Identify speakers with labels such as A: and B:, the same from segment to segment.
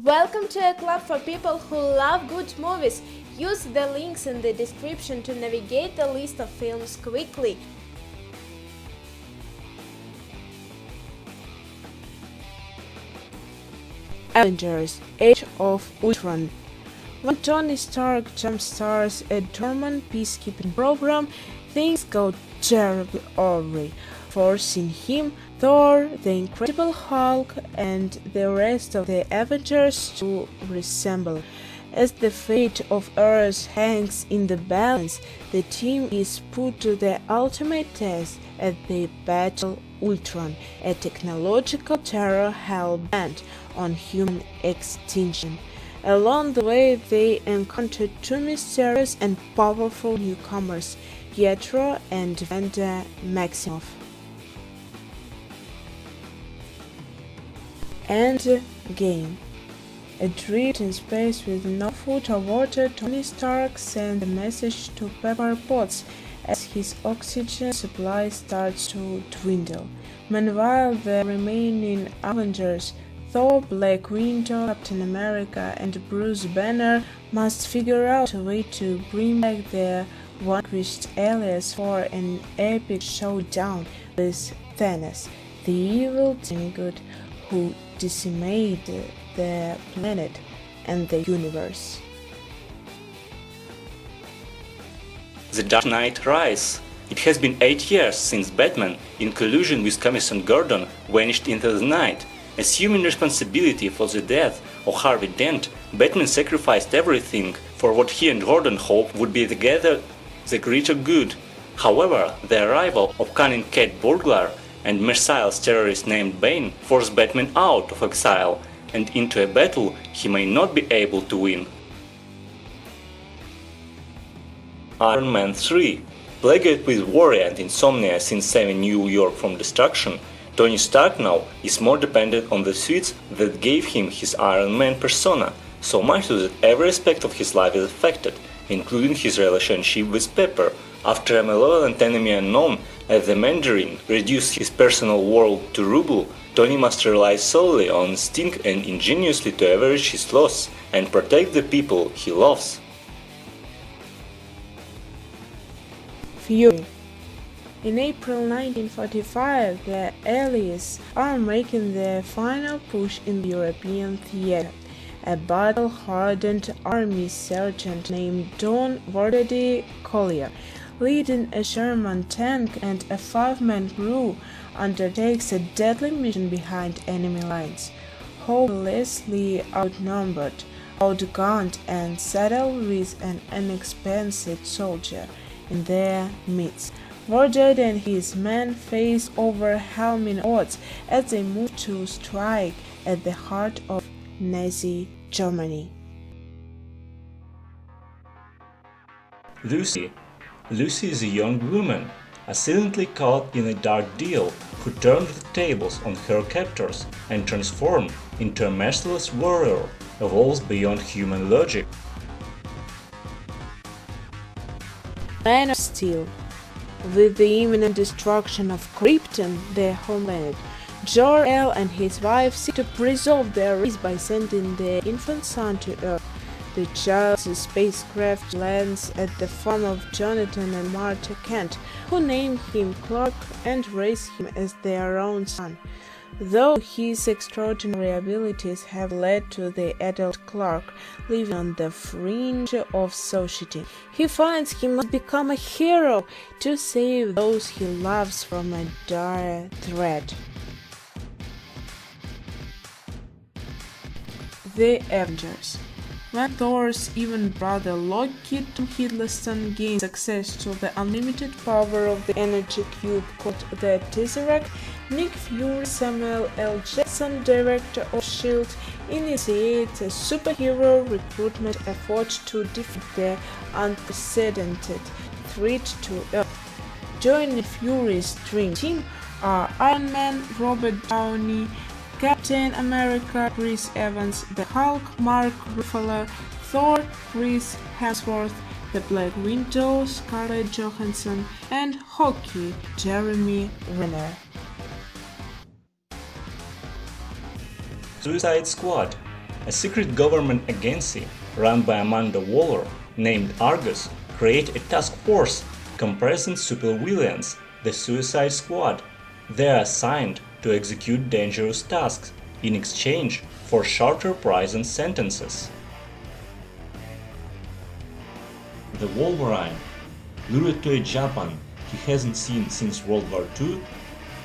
A: Welcome to a club for people who love good movies. Use the links in the description to navigate the list of films quickly. Avengers: Age of Ultron. When Tony Stark jumpstarts a dormant peacekeeping program, things go terribly awry, forcing him, Thor, the Incredible Hulk, and the rest of the Avengers to reassemble. As the fate of Earth hangs in the balance, the team is put to the ultimate test as they battle Ultron, a technological terror hell-bent on human extinction. Along the way, they encounter two mysterious and powerful newcomers, Pietro and Vanda Maximoff. Endgame. Adrift in space with no food or water, Tony Stark sends a message to Pepper Potts as his oxygen supply starts to dwindle. Meanwhile, the remaining Avengers, Thor, Black Widow, Captain America, and Bruce Banner must figure out a way to bring back their vanquished allies for an epic showdown with Thanos, the evil demigod who decimated the planet and the universe.
B: The Dark Knight Rises. It has been 8 years since Batman, in collusion with Commissioner Gordon, vanished into the night. Assuming responsibility for the death of Harvey Dent, Batman sacrificed everything for what he and Gordon hoped would be together the greater good. However, the arrival of cunning cat burglar and merciless terrorist named Bane forced Batman out of exile and into a battle he may not be able to win. Iron Man 3. Plagued with worry and insomnia since saving New York from destruction, Tony Stark now is more dependent on the suits that gave him his Iron Man persona, so much so that every aspect of his life is affected, including his relationship with Pepper. After a malevolent enemy unknown as the Mandarin reduced his personal world to rubble, Tony must rely solely on instinct and ingeniously to average his loss and protect the people he loves.
A: Fury. In April 1945, the Allies are making their final push in the European theater. A battle-hardened army sergeant named Don Vordady Collier, leading a Sherman tank and a 5-man crew, undertakes a deadly mission behind enemy lines. Hopelessly outnumbered, outgunned, and saddled with an inexperienced soldier in their midst, Vordady and his men face overwhelming odds as they move to strike at the heart of Nazi Germany.
B: Lucy. Lucy is a young woman, accidentally caught in a dark deal, who turned the tables on her captors and transformed into a merciless warrior, evolves beyond human logic.
A: Man of Steel. With the imminent destruction of Krypton, their homeplanet, Jor-El and his wife seek to preserve their race by sending their infant son to Earth. The child's spacecraft lands at the farm of Jonathan and Martha Kent, who name him Clark and raise him as their own son. Though his extraordinary abilities have led to the adult Clark living on the fringe of society, he finds he must become a hero to save those he loves from a dire threat. The Avengers. When Thor's even brother Loki Tom Hiddleston gains access to the unlimited power of the energy cube called the Tesseract, Nick Fury, Samuel L. Jackson, director of S.H.I.E.L.D., initiates a superhero recruitment effort to defeat the unprecedented threat to Earth. Joining Fury's dream team are Iron Man Robert Downey, Captain America Chris Evans, the Hulk Mark Ruffalo, Thor Chris Hemsworth, the Black Widow Scarlett Johansson, and Hawkeye Jeremy Renner.
B: Suicide Squad. A secret government agency run by Amanda Waller named Argus create a task force comprising supervillains, the Suicide Squad. They are assigned to execute dangerous tasks in exchange for shorter prison sentences. The Wolverine, lured to a Japan he hasn't seen since World War II,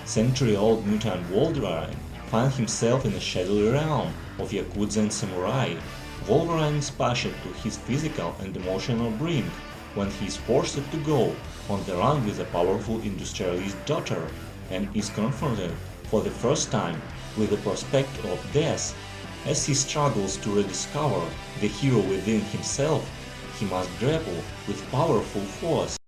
B: century-old mutant Wolverine finds himself in a shadowy realm of Yakuza and samurai. Wolverine is pushed to his physical and emotional brink when he is forced to go on the run with a powerful industrialist daughter and is confronted for the first time with the prospect of death. As he struggles to rediscover the hero within himself, he must grapple with powerful force